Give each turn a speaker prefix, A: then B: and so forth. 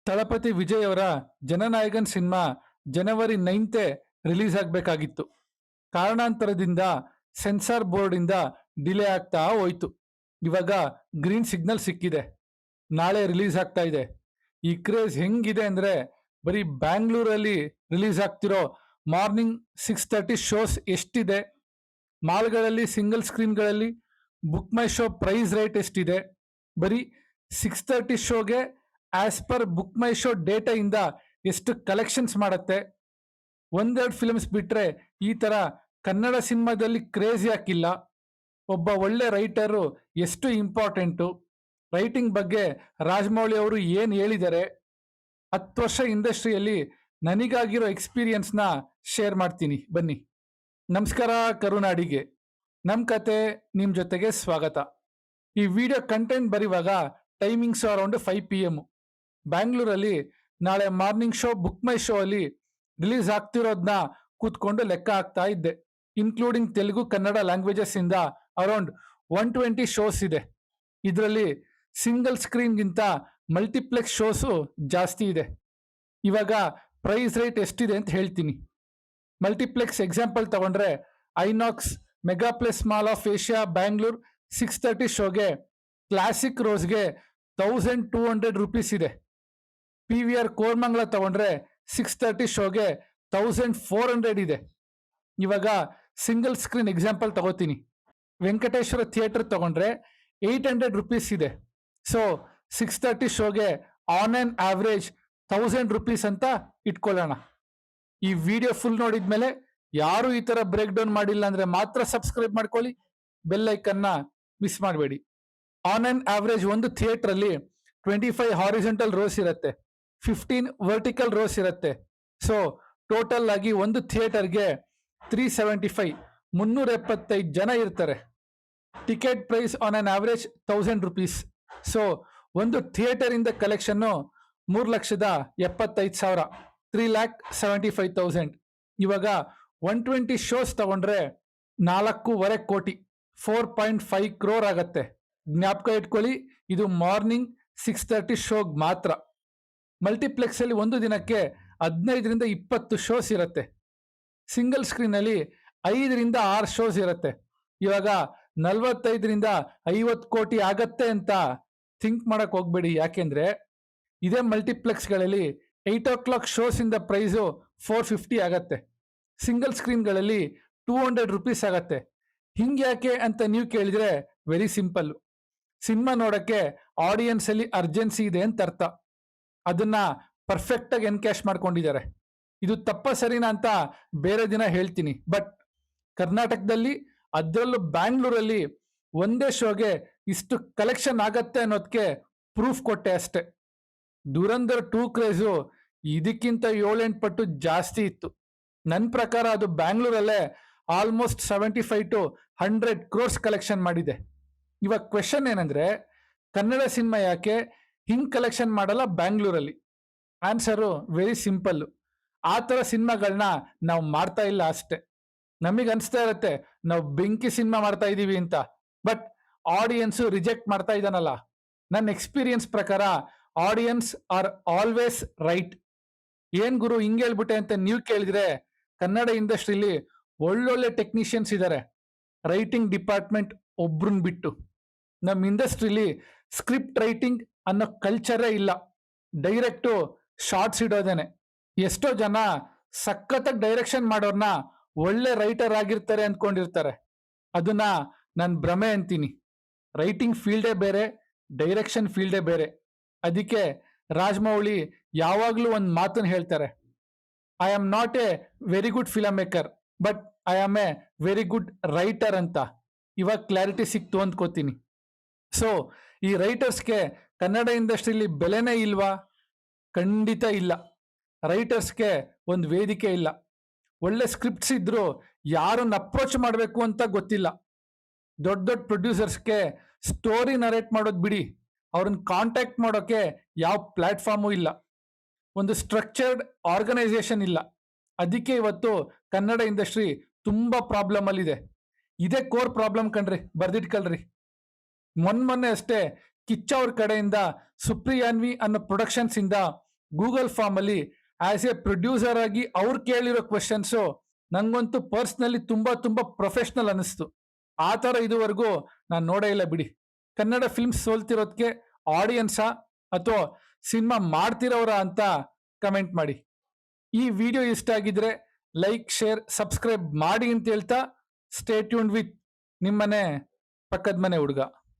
A: ತಳಪತಿ ವಿಜಯ್ ಅವರ ಜನನಾಯಕನ್ ಸಿನಿಮಾ ಜನವರಿ 9 ರಿಲೀಸ್ ಆಗಬೇಕಾಗಿತ್ತು. ಕಾರಣಾಂತರದಿಂದ sensor board ಇಂದ ಡಿಲೇ ಆಗ್ತಾ ಹೋಯ್ತು. ಇವಾಗ ಗ್ರೀನ್ ಸಿಗ್ನಲ್ ಸಿಕ್ಕಿದೆ, ನಾಳೆ ರಿಲೀಸ್ ಆಗ್ತಾ ಇದೆ. ಈ ಕ್ರೇಜ್ ಹೆಂಗಿದೆ ಅಂದ್ರೆ ಬರೀ ಬ್ಯಾಂಗ್ಳೂರಲ್ಲಿ ರಿಲೀಸ್ ಆಗ್ತಿರೋ ಮಾರ್ನಿಂಗ್ 6:30 ಶೋಸ್ ಎಷ್ಟಿದೆ, ಮಾಲ್ಗಳಲ್ಲಿ ಸಿಂಗಲ್ ಸ್ಕ್ರೀನ್ಗಳಲ್ಲಿ book my show price rate ಎಷ್ಟಿದೆ, ಬರೀ 6:30 ಶೋಗೆ as per book my show data ಇಂದ ಎಷ್ಟು ಕಲೆಕ್ಷನ್ಸ್ ಮಾಡುತ್ತೆ. ಒಂದೆರಡು ಫಿಲ್ಮ್ಸ್ ಬಿಟ್ರೆ ಈ ತರ ಕನ್ನಡ ಸಿನಿಮಾದಲ್ಲಿ ಕ್ರೇಜ್ ಯಾಕಿಲ್ಲ. ಒಬ್ಬ ಒಳ್ಳೆ ರೈಟರು ಎಷ್ಟು ಇಂಪಾರ್ಟೆಂಟು, ರೈಟಿಂಗ್ ಬಗ್ಗೆ ರಾಜಮೌಳಿ ಅವರು ಏನು ಹೇಳಿದ್ದಾರೆ, 10 ವರ್ಷ ಇಂಡಸ್ಟ್ರಿಯಲ್ಲಿ ನನಗಾಗಿರೋ ಎಕ್ಸ್ಪೀರಿಯನ್ಸ್ನ ಶೇರ್ ಮಾಡ್ತೀನಿ ಬನ್ನಿ. ನಮಸ್ಕಾರ ಕರುನಾಡಿಗೆ, ನಮ್ಮ ಕತೆ ನಿಮ್ಮ ಜೊತೆಗೆ ಸ್ವಾಗತ. ಈ ವಿಡಿಯೋ ಕಂಟೆಂಟ್ ಬರೆಯುವಾಗ ಟೈಮಿಂಗ್ಸ್ ಅರೌಂಡ್ 5 PM. ಬ್ಯಾಂಗ್ಳೂರಲ್ಲಿ ನಾಳೆ morning show book my show ಅಲ್ಲಿ ರಿಲೀಸ್ ಆಗ್ತಿರೋದನ್ನ ಕೂತ್ಕೊಂಡು ಲೆಕ್ಕ ಹಾಕ್ತಾ ಇದ್ದೆ. ಇನ್ಕ್ಲೂಡಿಂಗ್ ತೆಲುಗು ಕನ್ನಡ ಲ್ಯಾಂಗ್ವೇಜಸ್ ಇಂದ ಅರೌಂಡ್ 120 ಶೋಸ್ ಇದೆ. ಇದರಲ್ಲಿ ಸಿಂಗಲ್ ಸ್ಕ್ರೀನ್ಗಿಂತ ಮಲ್ಟಿಪ್ಲೆಕ್ಸ್ ಶೋಸು ಜಾಸ್ತಿ ಇದೆ. ಇವಾಗ ಪ್ರೈಸ್ ರೇಟ್ ಎಷ್ಟಿದೆ ಅಂತ ಹೇಳ್ತೀನಿ. ಮಲ್ಟಿಪ್ಲೆಕ್ಸ್ ಎಕ್ಸಾಂಪಲ್ ತಗೊಂಡ್ರೆ Inox megaplex mall of Asia Bangalore 6:30 ಶೋಗೆ ಕ್ಲಾಸಿಕ್ ರೋಸ್ಗೆ 1200 ರೂಪೀಸ್ ಇದೆ. PVR ಕೋರ್ಮಂಗ್ಲ ತಗೊಂಡ್ರೆ 6:30 ಶೋಗೆ 1400 ಇದೆ. ಇವಾಗ ಸಿಂಗಲ್ ಸ್ಕ್ರೀನ್ ಎಕ್ಸಾಂಪಲ್ ತಗೋತೀನಿ. ವೆಂಕಟೇಶ್ವರ ಥಿಯೇಟರ್ ತಗೊಂಡ್ರೆ 800 ರೂಪೀಸ್ ಇದೆ. ಸೊ 6:30 ಶೋಗೆ ಆನ್ ಆನ್ ಆವ್ರೇಜ್ 1000 ರೂಪೀಸ್ ಅಂತ ಇಟ್ಕೊಳ್ಳೋಣ. ಈ ವಿಡಿಯೋ ಫುಲ್ ನೋಡಿದ್ಮೇಲೆ ಯಾರು ಈ ತರ ಬ್ರೇಕ್ ಡೌನ್ ಮಾಡಿಲ್ಲ ಅಂದ್ರೆ ಮಾತ್ರ ಸಬ್ಸ್ಕ್ರೈಬ್ ಮಾಡ್ಕೊಳ್ಳಿ, ಬೆಲ್ ಐಕನ್ನ ಮಿಸ್ ಮಾಡಬೇಡಿ. ಆನ್ ಆನ್ ಆವ್ರೇಜ್ ಒಂದು ಥಿಯೇಟರ್ ಅಲ್ಲಿ 25 ಹಾರಿಜೆಂಟಲ್ ರೋಸ್ ಇರುತ್ತೆ, 15 ವರ್ಟಿಕಲ್ ರೋಸ್ ಇರುತ್ತೆ. ಸೊ ಟೋಟಲ್ ಆಗಿ ಒಂದು ಥಿಯೇಟರ್ಗೆ 375 375 ಜನ ಇರ್ತಾರೆ. Ticket price on on average 1000 rupees. So ಒಂದು ಥಿಯೇಟರ್ ಇಂದ ಕಲೆಕ್ಷನ್ 3,75,000 3,75,000. ಇವಾಗ 120 ಶೋಸ್ ತಗೊಂಡ್ರೆ 4.5 ಕೋಟಿ 4.5 crore ಆಗತ್ತೆ. ಜ್ಞಾಪಕ ಇಟ್ಕೊಳ್ಳಿ, ಇದು ಮಾರ್ನಿಂಗ್ 6:30 ಶೋಗ್ ಮಾತ್ರ. ಮಲ್ಟಿಪ್ಲೆಕ್ಸ್ ಅಲ್ಲಿ ಒಂದು ದಿನಕ್ಕೆ 15ರಿಂದ 20 ಶೋಸ್ ಇರುತ್ತೆ. ಸಿಂಗಲ್ ಸ್ಕ್ರೀನ್ ಅಲ್ಲಿ 5ರಿಂದ 6 ಶೋಸ್ ಇರುತ್ತೆ. ಇವಾಗ 45ರಿಂದ 50 ಕೋಟಿ ಆಗತ್ತೆ ಅಂತ ಥಿಂಕ್ ಮಾಡಕ್ ಹೋಗ್ಬೇಡಿ. ಯಾಕೆಂದ್ರೆ ಇದೇ ಮಲ್ಟಿಪ್ಲೆಕ್ಸ್ಗಳಲ್ಲಿ 8 o'clock ಶೋಸ್ ಇಂದ ಪ್ರೈಸು 450 ಆಗತ್ತೆ. ಸಿಂಗಲ್ ಸ್ಕ್ರೀನ್ಗಳಲ್ಲಿ 200 ರೂಪೀಸ್ ಆಗತ್ತೆ. ಹಿಂಗ್ಯಾಕೆ ಅಂತ ನೀವು ಕೇಳಿದ್ರೆ ವೆರಿ ಸಿಂಪಲ್. ಸಿನಿಮಾ ನೋಡಕ್ಕೆ ಆಡಿಯನ್ಸ್ ಅಲ್ಲಿ ಅರ್ಜೆನ್ಸಿ ಇದೆ ಅಂತ ಅರ್ಥ. ಅದನ್ನ ಪರ್ಫೆಕ್ಟ್ ಆಗಿ ಎನ್ಕ್ಯಾಶ್ ಮಾಡ್ಕೊಂಡಿದ್ದಾರೆ. ಇದು ತಪ್ಪ ಸರಿನಾ ಅಂತ ಬೇರೆ ದಿನ ಹೇಳ್ತೀನಿ. ಬಟ್ ಕರ್ನಾಟಕದಲ್ಲಿ, ಅದರಲ್ಲೂ ಬ್ಯಾಂಗ್ಳೂರಲ್ಲಿ ಒಂದೇ ಶೋಗೆ ಇಷ್ಟು ಕಲೆಕ್ಷನ್ ಆಗತ್ತೆ ಅನ್ನೋದಕ್ಕೆ ಪ್ರೂಫ್ ಕೊಟ್ಟೆ ಅಷ್ಟೆ. ದುರಂಧರ್ 2 ಕ್ರೇಜು ಇದಕ್ಕಿಂತ 7-8 ಪಟ್ಟು ಜಾಸ್ತಿ ಇತ್ತು. ನನ್ನ ಪ್ರಕಾರ ಅದು ಬ್ಯಾಂಗ್ಳೂರಲ್ಲೇ ಆಲ್ಮೋಸ್ಟ್ 75 to 100 crores ಕಲೆಕ್ಷನ್ ಮಾಡಿದೆ. ಇವಾಗ ಕ್ವೆಶನ್ ಏನಂದ್ರೆ, ಕನ್ನಡ ಸಿನಿಮಾ ಯಾಕೆ ಹಿಂಗ್ ಕಲೆಕ್ಷನ್ ಮಾಡಲ್ಲ ಬ್ಯಾಂಗ್ಳೂರಲ್ಲಿ? Answer very simple. ಆ ಥರ ಸಿನಿಮಾಗಳನ್ನ ನಾವು ಮಾಡ್ತಾ ಇಲ್ಲ ಅಷ್ಟೆ. ನಮಗೆ ಅನಿಸ್ತಾ ಇರುತ್ತೆ ನಾವು ಬೆಂಕಿ ಸಿನಿಮಾ ಮಾಡ್ತಾ ಇದೀವಿ ಅಂತ. ಬಟ್ ಆಡಿಯನ್ಸು ರಿಜೆಕ್ಟ್ ಮಾಡ್ತಾ ಇದ್ದಾನಲ್ಲ. ನನ್ನ ಎಕ್ಸ್ಪೀರಿಯನ್ಸ್ ಪ್ರಕಾರ ಆಡಿಯನ್ಸ್ ಆರ್ ಆಲ್ವೇಸ್ ರೈಟ್. ಏನ್ ಗುರು ಹಿಂಗೆ ಹೇಳ್ಬಿಟ್ಟೆ ಅಂತ ನೀವು ಕೇಳಿದ್ರೆ, ಕನ್ನಡ ಇಂಡಸ್ಟ್ರಿಲಿ ಒಳ್ಳೊಳ್ಳೆ ಟೆಕ್ನಿಷಿಯನ್ಸ್ ಇದ್ದಾರೆ, ರೈಟಿಂಗ್ ಡಿಪಾರ್ಟ್ಮೆಂಟ್ ಒಬ್ರನ್ನ ಬಿಟ್ಟು. ನಮ್ಮ ಇಂಡಸ್ಟ್ರಿಲಿ ಸ್ಕ್ರಿಪ್ಟ್ ರೈಟಿಂಗ್ ಅನ್ನೋ ಕಲ್ಚರೇ ಇಲ್ಲ. ಡೈರೆಕ್ಟು ಶಾರ್ಟ್ಸ್ ಇಡೋದೇನೆ. ಎಷ್ಟೋ ಜನ ಸಖತ್ತಾಗಿ ಡೈರೆಕ್ಷನ್ ಮಾಡೋರ್ನ ಒಳ್ಳೆ ರೈಟರ್ ಆಗಿರ್ತಾರೆ ಅಂದ್ಕೊಂಡಿರ್ತಾರೆ. ಅದನ್ನ ನಾನು ಭ್ರಮೆ ಅಂತೀನಿ. ರೈಟಿಂಗ್ ಫೀಲ್ಡೇ ಬೇರೆ, ಡೈರೆಕ್ಷನ್ ಫೀಲ್ಡೇ ಬೇರೆ. ಅದಕ್ಕೆ ರಾಜಮೌಳಿ ಯಾವಾಗಲೂ ಒಂದು ಮಾತನ್ನು ಹೇಳ್ತಾರೆ, I am not A very good film maker but I am A very good writer ಅಂತ. ಇವಾಗ ಕ್ಲಾರಿಟಿ ಸಿಕ್ತು ಅಂದ್ಕೋತೀನಿ. ಸೊ ಈ ರೈಟರ್ಸ್ಗೆ ಕನ್ನಡ ಇಂಡಸ್ಟ್ರಿಲಿ ಬೆಲೆನೇ ಇಲ್ವಾ? ಖಂಡಿತ ಇಲ್ಲ. ರೈಟರ್ಸ್ಗೆ ಒಂದು ವೇದಿಕೆ ಇಲ್ಲ. ಒಳ್ಳೆ ಸ್ಕ್ರಿಪ್ಟ್ಸ್ ಇದ್ರು ಯಾರನ್ನ ಅಪ್ರೋಚ್ ಮಾಡಬೇಕು ಅಂತ ಗೊತ್ತಿಲ್ಲ. ದೊಡ್ಡ ದೊಡ್ಡ ಪ್ರೊಡ್ಯೂಸರ್ಸ್ಗೆ ಸ್ಟೋರಿ ನರೇಟ್ ಮಾಡೋದು ಬಿಡಿ, ಅವ್ರನ್ನ ಕಾಂಟ್ಯಾಕ್ಟ್ ಮಾಡೋಕೆ ಯಾವ ಪ್ಲಾಟ್ಫಾರ್ಮು ಇಲ್ಲ. ಒಂದು ಸ್ಟ್ರಕ್ಚರ್ಡ್ ಆರ್ಗನೈಸೇಷನ್ ಇಲ್ಲ. ಅದಕ್ಕೆ ಇವತ್ತು ಕನ್ನಡ ಇಂಡಸ್ಟ್ರಿ ತುಂಬಾ ಪ್ರಾಬ್ಲಮ್ ಅಲ್ಲಿದೆ. ಇದೇ ಕೋರ್ ಪ್ರಾಬ್ಲಮ್ ಕಣ್ರಿ, ಬರ್ದಿಟ್ಕಲ್ರಿ. ಮೊನ್ನೆ ಅಷ್ಟೇ ಕಿಚ್ಚ ಅವ್ರ ಕಡೆಯಿಂದ ಸುಪ್ರಿಯಾನ್ವಿ ಅನ್ನೋ ಪ್ರೊಡಕ್ಷನ್ಸ್ ಇಂದ ಗೂಗಲ್ ಫಾರ್ಮ್ ಅಲ್ಲಿ ಆಸ್ ಎ ಪ್ರೊಡ್ಯೂಸರ್ ಆಗಿ ಅವ್ರು ಕೇಳಿರೋ ಕ್ವೆಶನ್ಸು ನಂಗಂತೂ ಪರ್ಸ್ನಲಿ ತುಂಬಾ ತುಂಬಾ ಪ್ರೊಫೆಷನಲ್ ಅನಿಸ್ತು. ಆ ಥರ ಇದುವರೆಗೂ ನಾನು ನೋಡೇ ಇಲ್ಲ ಬಿಡಿ. ಕನ್ನಡ ಫಿಲ್ಮ್ಸ್ ಸೋಲ್ತಿರೋದಕ್ಕೆ ಆಡಿಯನ್ಸಾ ಅಥವಾ ಸಿನಿಮಾ ಮಾಡ್ತಿರೋರ ಅಂತ ಕಮೆಂಟ್ ಮಾಡಿ. ಈ ವಿಡಿಯೋ ಇಷ್ಟ ಆಗಿದ್ರೆ ಲೈಕ್, ಶೇರ್, ಸಬ್ಸ್ಕ್ರೈಬ್ ಮಾಡಿ ಅಂತ ಹೇಳ್ತಾ ಸ್ಟೇ ಟ್ಯೂನ್ಡ್ ವಿತ್ ನಿಮ್ಮನೆ ಪಕ್ಕದ ಮನೆ ಹುಡುಗ.